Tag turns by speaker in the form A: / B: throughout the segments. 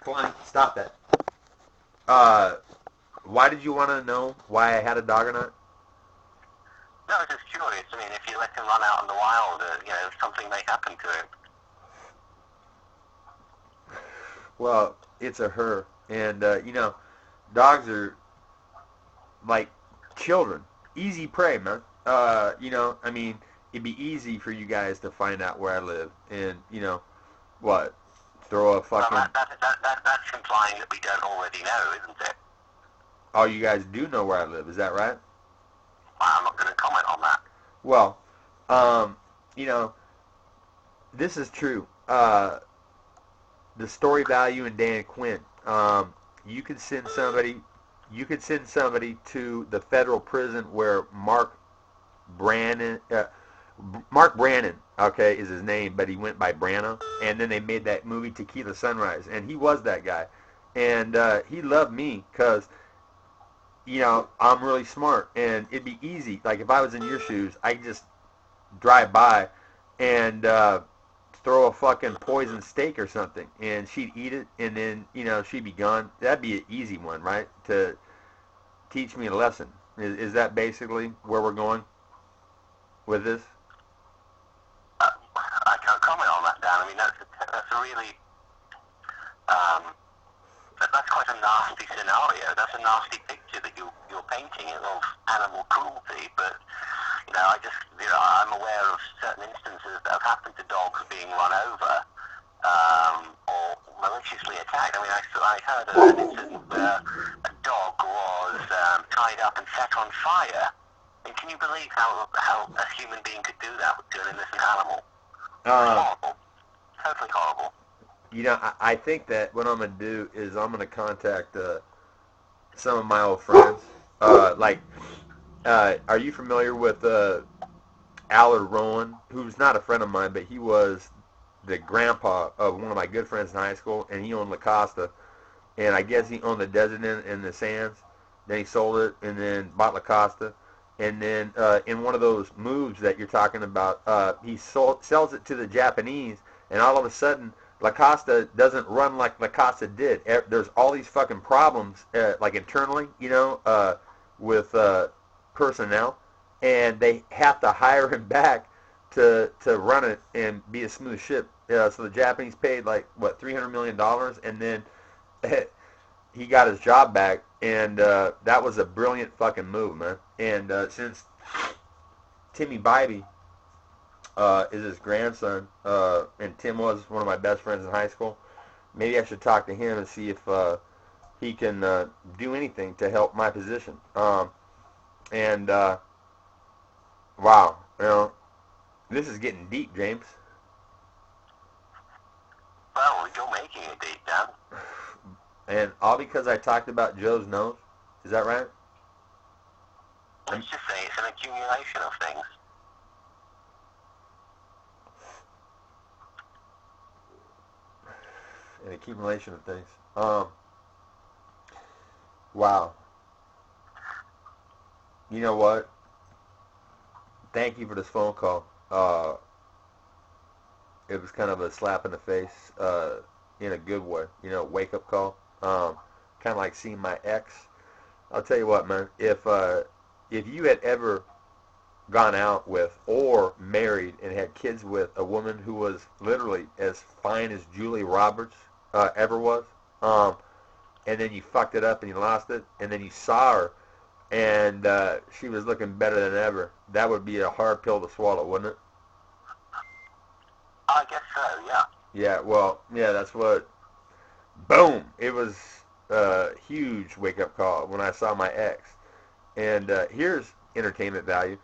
A: flying. Stop that. Why did you want to know why I had a dog or not?
B: No, I was just curious. I mean, if you let him run out in the wild, something may happen to him.
A: Well, it's a her. And, dogs are like children. Easy prey, man. It'd be easy for you guys to find out where I live. And, what? Throw a fucking...
B: Well, that's implying that we don't already know, isn't it?
A: Oh, you guys do know where I live. Is that right?
B: Well, I'm not going to comment on that.
A: Well, this is true. The story value in Dan Quinn. You could send somebody to the federal prison where Mark Brannon, okay, is his name, but he went by Branno. And then they made that movie Tequila Sunrise, and he was that guy. And he loved me because, I'm really smart, and it'd be easy. Like, if I was in your shoes, I could just drive by and throw a fucking poison steak or something, and she'd eat it, and then, she'd be gone. That'd be an easy one, right, to teach me a lesson. Is that basically where we're going with this?
B: I can't comment on that, Dan. I mean, that's a really... that's quite a nasty scenario. That's a nasty picture that you're painting of animal cruelty, but... I'm aware of certain instances that have happened to dogs being run over or maliciously attacked. I mean, I heard of an incident where a dog was tied up and set on fire. And can you believe how a human being could do that to an innocent animal? Horrible. Totally horrible.
A: I think that what I'm going to do is I'm going to contact some of my old friends. Are you familiar with Allard Rowan, who's not a friend of mine, but he was the grandpa of one of my good friends in high school, and he owned La Costa, and I guess he owned the Desert Inn in the Sands. Then he sold it, and then bought La Costa, and then in one of those moves that you're talking about, he sells it to the Japanese, and all of a sudden, La Costa doesn't run like La Costa did. There's all these fucking problems, like internally, with personnel, and they have to hire him back to run it and be a smooth ship. So the Japanese paid $300 million, and then he got his job back, and that was a brilliant fucking move, man. And since Timmy Bybee is his grandson, and Tim was one of my best friends in high school, maybe I should talk to him and see if he can do anything to help my position. Wow, this is getting deep, James.
B: Well, you're making it deep, Dan.
A: And all because I talked about Joe's nose? Is that right?
B: Let's just say it's an accumulation of things.
A: An accumulation of things. Wow. You know what? Thank you for this phone call. It was kind of a slap in the face, in a good way. Wake-up call. Kind of like seeing my ex. I'll tell you what, man. If you had ever gone out with or married and had kids with a woman who was literally as fine as Julie Roberts ever was, and then you fucked it up and you lost it, and then you saw her, and she was looking better than ever, that would be a hard pill to swallow, wouldn't it?
B: I guess so, yeah.
A: Yeah, well, yeah, that's what... Boom! It was a huge wake-up call when I saw my ex. And here's entertainment value.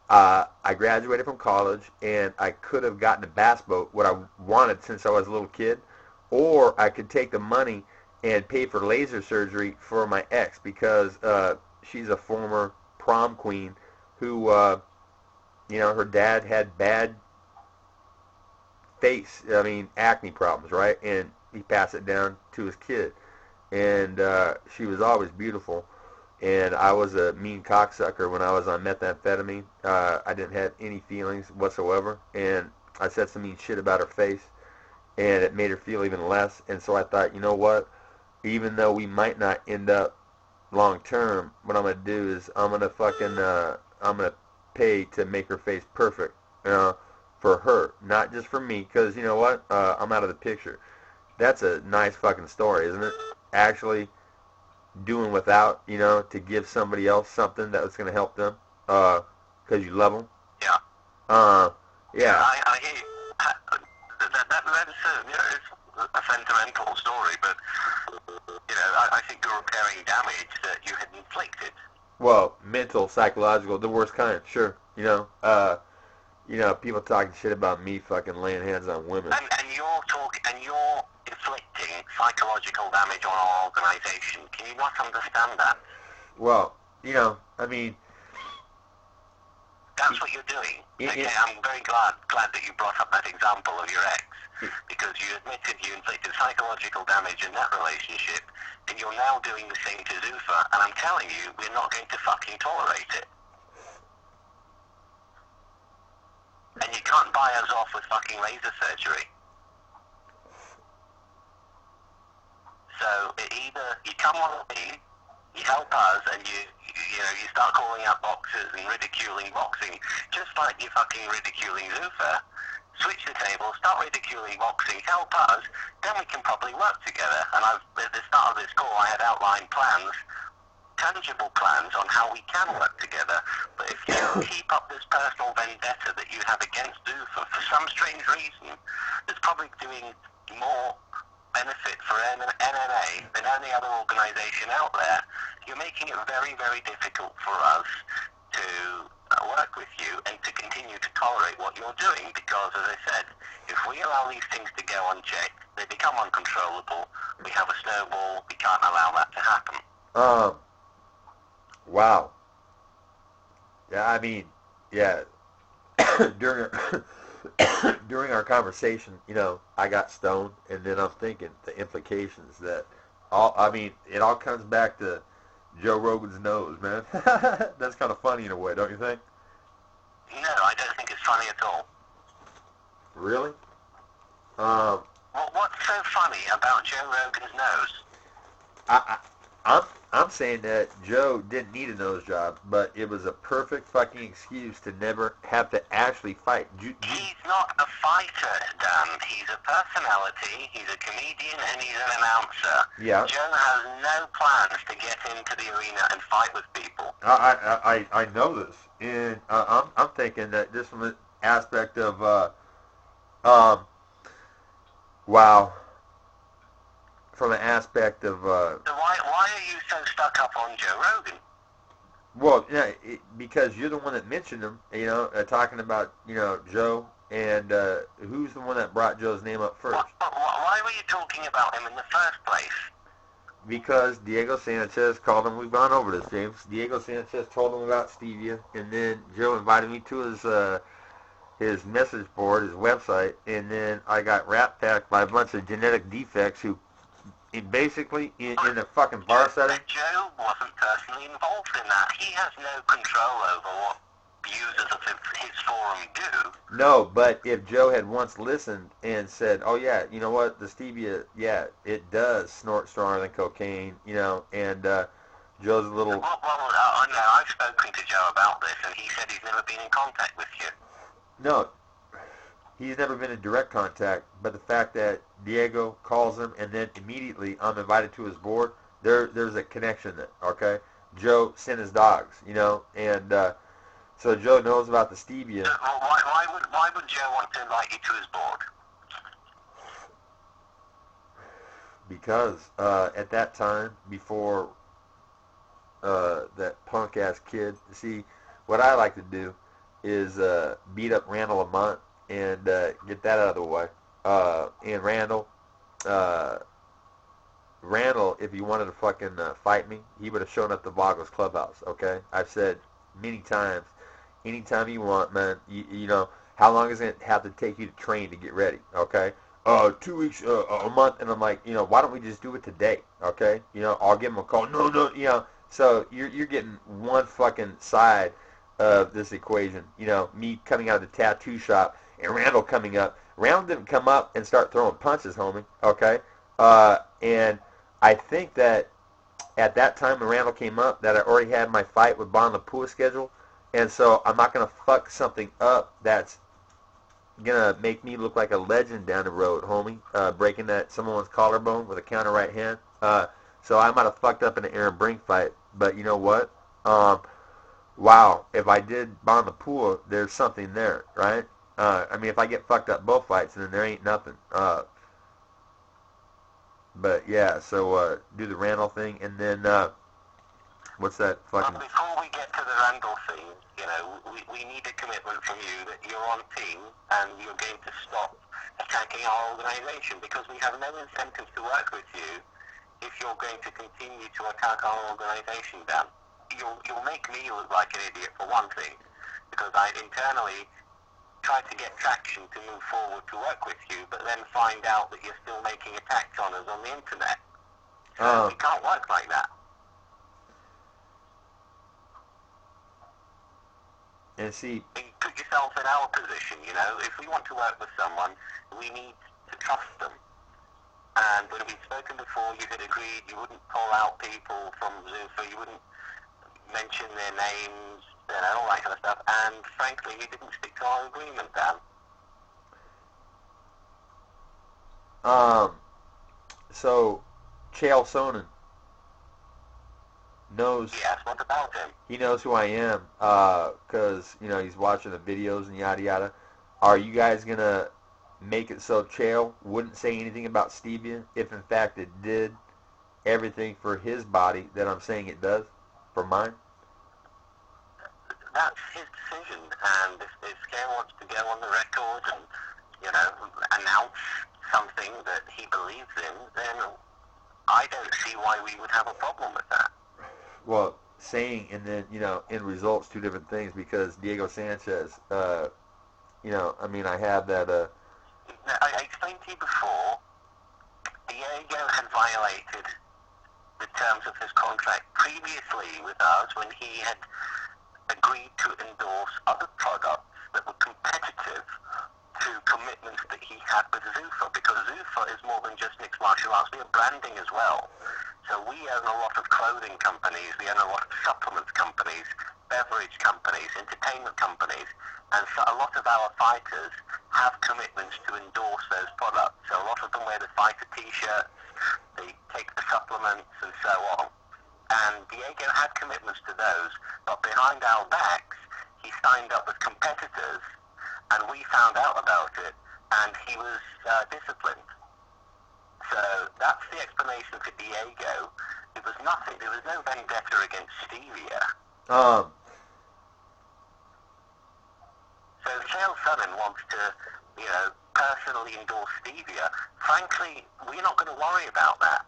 A: I graduated from college, and I could have gotten a bass boat, what I wanted since I was a little kid, or I could take the money and pay for laser surgery for my ex, because she's a former prom queen who, her dad had bad acne problems, right? And he passed it down to his kid. And she was always beautiful. And I was a mean cocksucker when I was on methamphetamine. I didn't have any feelings whatsoever. And I said some mean shit about her face. And it made her feel even less. And so I thought, you know what? even though we might not end up long term, what I'm gonna do is I'm gonna pay to make her face perfect, for her, not just for me, because you know what, I'm out of the picture. That's a nice fucking story, isn't it? Actually doing without, to give somebody else something that was gonna help them, because you love them.
B: Yeah.
A: Yeah.
B: I hear you. That's it's a sentimental story, but I think you're repairing damage that you had inflicted.
A: Well, mental, psychological, the worst kind, sure. People talking shit about me fucking laying hands on women.
B: And you're inflicting psychological damage on our organization. Can you not understand that?
A: Well, I mean,
B: that's what you're doing. Okay, I'm very glad that you brought up that example of your ex, because you admitted you inflicted psychological damage in that relationship, and you're now doing the same to Zuffa, and I'm telling you, we're not going to fucking tolerate it. And you can't buy us off with fucking laser surgery. So either you come on me, you help us, and you start calling out boxers and ridiculing boxing, just like you're fucking ridiculing Zuffa. Switch the table, start ridiculing boxing, help us, then we can probably work together. And at the start of this call, I had outlined plans, tangible plans on how we can work together. But if you keep up this personal vendetta that you have against Zuffa for some strange reason, that's probably doing more benefit for NNA than any other organization out there, you're making it very, very difficult for us to work with you and to continue to tolerate what you're doing, because, as I said, if we allow these things to go unchecked, they become uncontrollable. We have a snowball. We can't allow that to happen.
A: Wow. Yeah, I mean, yeah. During our conversation, I got stoned, and then I'm thinking the implications that it all comes back to Joe Rogan's nose, man. That's kind of funny in a way, don't you think?
B: No, I don't think it's funny at all.
A: Really?
B: What's so funny about Joe Rogan's nose?
A: I'm saying that Joe didn't need a nose job, but it was a perfect fucking excuse to never have to actually fight.
B: He's not a fighter, Dan. He's a personality, he's a comedian, and he's an announcer.
A: Yeah.
B: Joe has no plans to get into the arena and fight with people.
A: I know this, and I'm thinking that just from the aspect of, wow. From an aspect of...
B: So why are you so stuck up on Joe Rogan?
A: Well, because you're the one that mentioned him, talking about, Joe, and who's the one that brought Joe's name up first?
B: Why were you talking about him in the first place?
A: Because Diego Sanchez called him. We've gone over this, James. Diego Sanchez told him about stevia, and then Joe invited me to his message board, his website, and then I got rat packed by a bunch of genetic defects who... basically, in a fucking bar setting.
B: Joe wasn't personally involved in that. He has no control over what users of his forum do.
A: No, but if Joe had once listened and said, oh yeah, you know what, the stevia, yeah, it does snort stronger than cocaine, and Joe's a little...
B: Well, no, I've spoken to Joe about this, and he said he's never been in contact with you.
A: No, he's never been in direct contact, but the fact that Diego calls him and then immediately I'm invited to his board, there's a connection there, okay? Joe sent his dogs, and so Joe knows about the stevia.
B: Why would Joe want to invite you to his board?
A: Because at that time, before that punk-ass kid, see, what I like to do is beat up Randall Lamont and get that out of the way. And Randall, if he wanted to fucking fight me, he would have shown up to Vagos Clubhouse, okay? I've said many times, anytime you want, man, you know, how long is it have to take you to train to get ready, okay? 2 weeks, a month, and I'm like, why don't we just do it today, okay? I'll give him a call. No, so you're getting one fucking side of this equation, me coming out of the tattoo shop and Randall coming up. Randall didn't come up and start throwing punches, homie, okay? And I think that at that time when Randall came up, that I already had my fight with Bon Lapua scheduled, and so I'm not gonna fuck something up that's gonna make me look like a legend down the road, homie. Breaking that someone's collarbone with a counter right hand. So I might have fucked up in the Aaron Brink fight, but you know what? Wow, if I did Bon Lapua, there's something there, right? I mean, if I get fucked up both fights, then there ain't nothing. But yeah, so do the Randall thing, and then what's that fucking?
B: But before we get to the Randall thing, you know, we need a commitment from you that you're on team and you're going to stop attacking our organisation, because we have no incentive to work with you if you're going to continue to attack our organisation, Dan. You'll make me look like an idiot for one thing, because I internally try to get traction to move forward to work with you, but then find out that you're still making attacks on us on the internet. So we can't work like that.
A: And see,
B: Put yourself in our position, you know. If we want to work with someone, we need to trust them. And when we'd spoken before, you had agreed you wouldn't call out people from Zuffa, you wouldn't mention their names, you know, all that kind of stuff. And frankly, you didn't stick to our agreement, Dan.
A: So Chael Sonnen knows.
B: Yes, what about him?
A: He knows who I am, because you know he's watching the videos and yada yada. Are you guys gonna make it so Chael wouldn't say anything about stevia if in fact it did everything for his body that I'm saying it does for mine?
B: That's his decision, and if Chael wants to go on the record and, you know, announce something that he believes in, then I don't see why we would have a problem with that.
A: Well, saying and then, you know, in results, two different things, because Diego Sanchez, you know, I mean, I have that.
B: I explained to you before, Diego had violated the terms of his contract previously with us when he had agreed to endorse other products that were competitive to commitments that he had with Zuffa, because Zuffa is more than just mixed martial arts, we are branding as well. So we own a lot of clothing companies, we own a lot of supplements companies, beverage companies, entertainment companies, and so a lot of our fighters have commitments to endorse those products. So a lot of them wear the fighter t-shirts, they take the supplements and so on. And Diego had commitments to those, but behind our backs, he signed up with competitors, and we found out about it, and he was disciplined. So that's the explanation for Diego. It was nothing. There was no vendetta against stevia. So if Chael Sonnen wants to, you know, personally endorse stevia, frankly, we're not going to worry about that.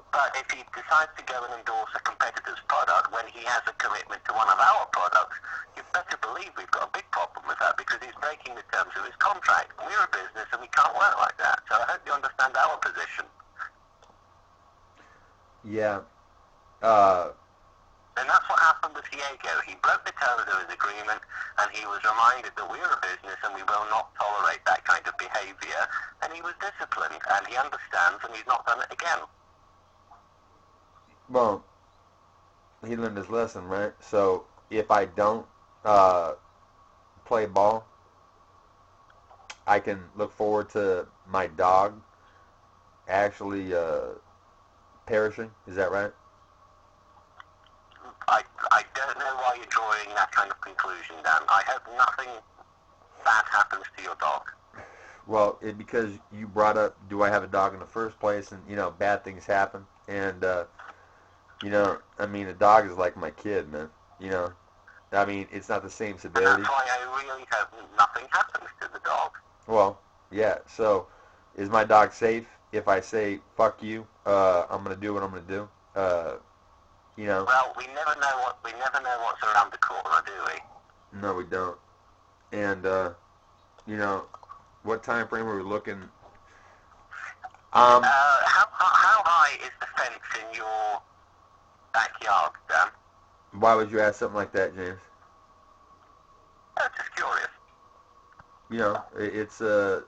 B: But if he decides to go and endorse a competitor's product when he has a commitment to one of our products, you better believe we've got a big problem with that, because he's breaking the terms of his contract. We're a business and we can't work like that. So I hope you understand our position.
A: Yeah.
B: And that's what happened with Diego. He broke the terms of his agreement, and he was reminded that we're a business and we will not tolerate that kind of behavior. And he was disciplined, and he understands, and he's not done it again.
A: Well, he learned his lesson, right? So if I don't play ball, I can look forward to my dog actually perishing. Is that right?
B: I don't know why you're drawing that kind of conclusion, Dan. I hope nothing bad happens to your dog.
A: Well, because you brought up, do I have a dog in the first place? And, you know, bad things happen. And, you know, I mean, a dog is like my kid, man. You know, I mean, it's not the same severity.
B: And that's why I really hope nothing happens to the dog.
A: Well, yeah. So, is my dog safe if I say, fuck you, I'm going to do what I'm going to do? You know.
B: Well, we never know what's around the corner, do we?
A: No, we don't. And, you know, what time frame are we looking?
B: How high is the fence in your backyard, Dan?
A: Why would you ask something like that, James?
B: I'm just curious.
A: You know, it's a